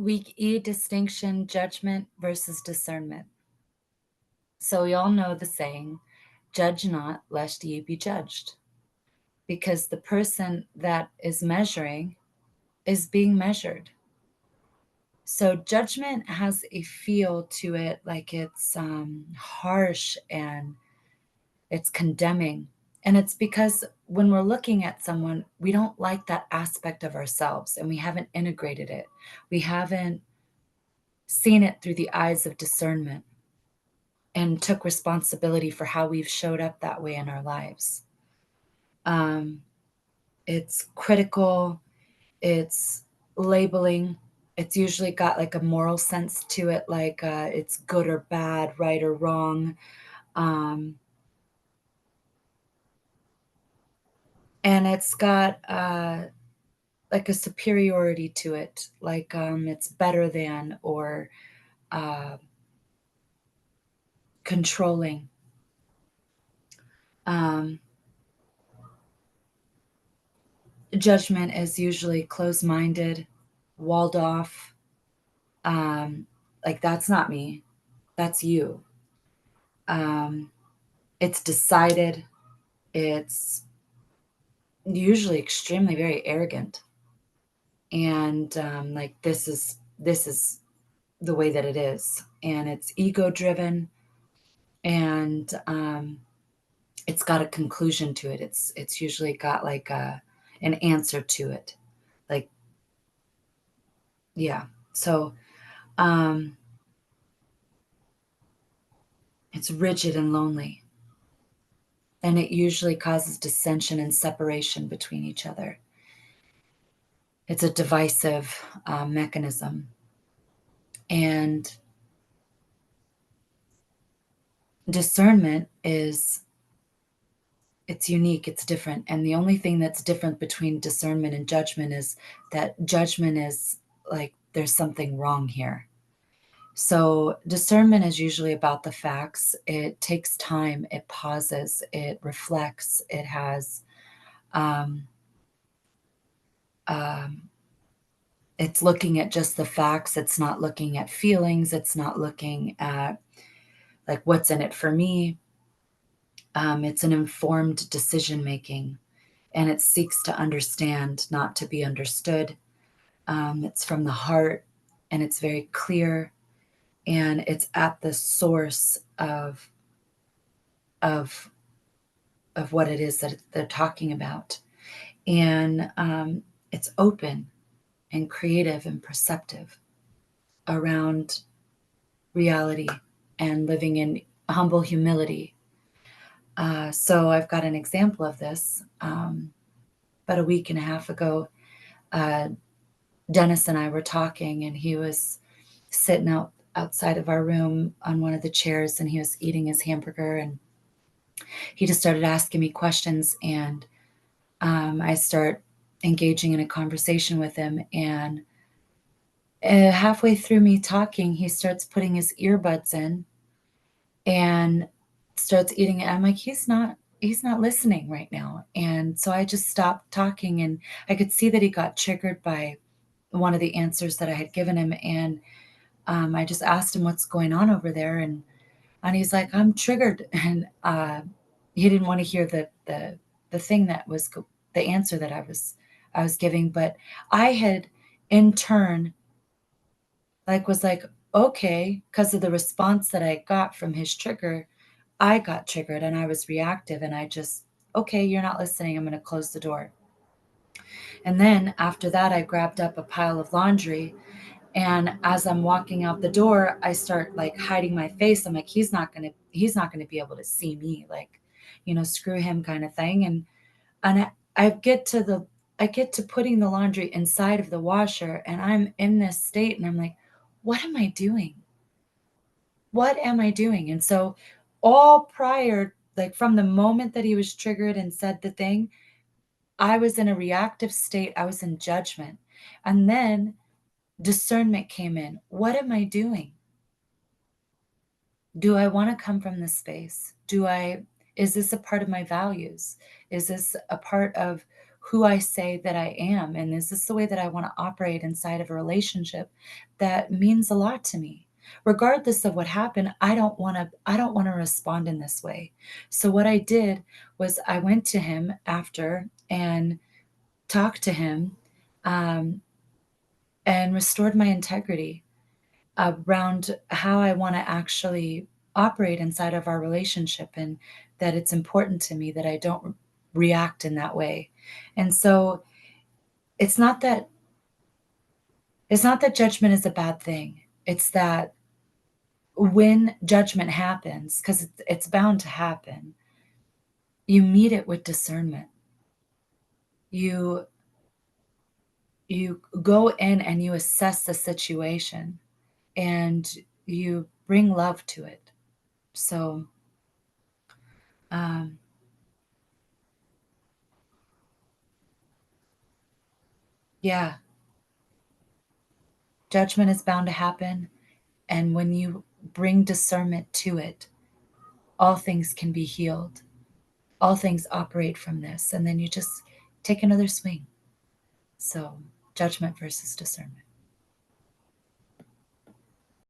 Week E distinction, judgment versus discernment. So we all know the saying, judge not lest ye be judged, because the person that is measuring is being measured. So judgment has a feel to it, like it's harsh and it's condemning. And it's because when we're looking at someone, we don't like that aspect of ourselves and we haven't integrated it. We haven't seen it through the eyes of discernment and took responsibility for how we've showed up that way in our lives. Um, it's critical, it's labeling, it's usually got like a moral sense to it, like it's good or bad, right or wrong. Um, and it's got like a superiority to it, like it's better than or uh, controlling. Um, Judgment is usually closed minded, walled off. Like, that's not me, that's you. Um, it's decided, it's usually extremely very arrogant. And like, this is the way that it is. And it's ego driven and it's got a conclusion to it. It's usually got like an answer to it. Like, yeah. So um it's rigid and lonely. And it usually causes dissension and separation between each other. It's a divisive mechanism. And discernment is, it's unique, it's different. And the only thing that's different between discernment and judgment is that judgment is like, there's something wrong here. So discernment is usually about the facts. It takes time, it pauses, it reflects, it has um, um, it's looking at just the facts. It's not looking at feelings. It's not looking at like what's in it for me. It's an informed decision making, and it seeks to understand, not to be understood. It's from the heart, and it's very clear, and it's at the source of of what it is that they're talking about, and it's open and creative and perceptive around reality and living in humble humility. So I've got an example of this. About a week and a half ago, uh, Dennis and I were talking, and he was sitting outside of our room on one of the chairs, and he was eating his hamburger, and he just started asking me questions, and I start engaging in a conversation with him, and halfway through me talking, he starts putting his earbuds in and starts eating it. I'm like, he's not listening right now. And so I just stopped talking, and I could see that he got triggered by one of the answers that I had given him. And I just asked him what's going on over there, and he's like, I'm triggered. And he didn't want to hear the thing that was the answer that I was giving, but I had in turn was like, okay, because of the response that I got from his trigger, I got triggered and I was reactive, and I just, okay, you're not listening. I'm going to close the door. And then after that, I grabbed up a pile of laundry. And as I'm walking out the door, I start like hiding my face. I'm like, he's not going to be able to see me, like, screw him kind of thing. And I get to putting the laundry inside of the washer, and I'm in this state, and I'm like, what am I doing? What am I doing? And so all prior, like from the moment that he was triggered and said the thing, I was in a reactive state. I was in judgment. And then discernment came in. What am I doing? Do I want to come from this space? Is this a part of my values? Is this a part of who I say that I am? And is this the way that I want to operate inside of a relationship that means a lot to me? Regardless of what happened, I don't want to respond in this way. So what I did was I went to him after and talked to him, um, and restored my integrity around how I want to actually operate inside of our relationship, and that it's important to me that I don't react in that way. And so it's not that it's not that judgment is a bad thing. It's that when judgment happens, because it's bound to happen, you meet it with discernment. You you go in and you assess the situation, and you bring love to it. So, um, yeah, judgment is bound to happen, and when you bring discernment to it, all things can be healed. All things operate from this, and then you just take another swing. So, judgment versus discernment.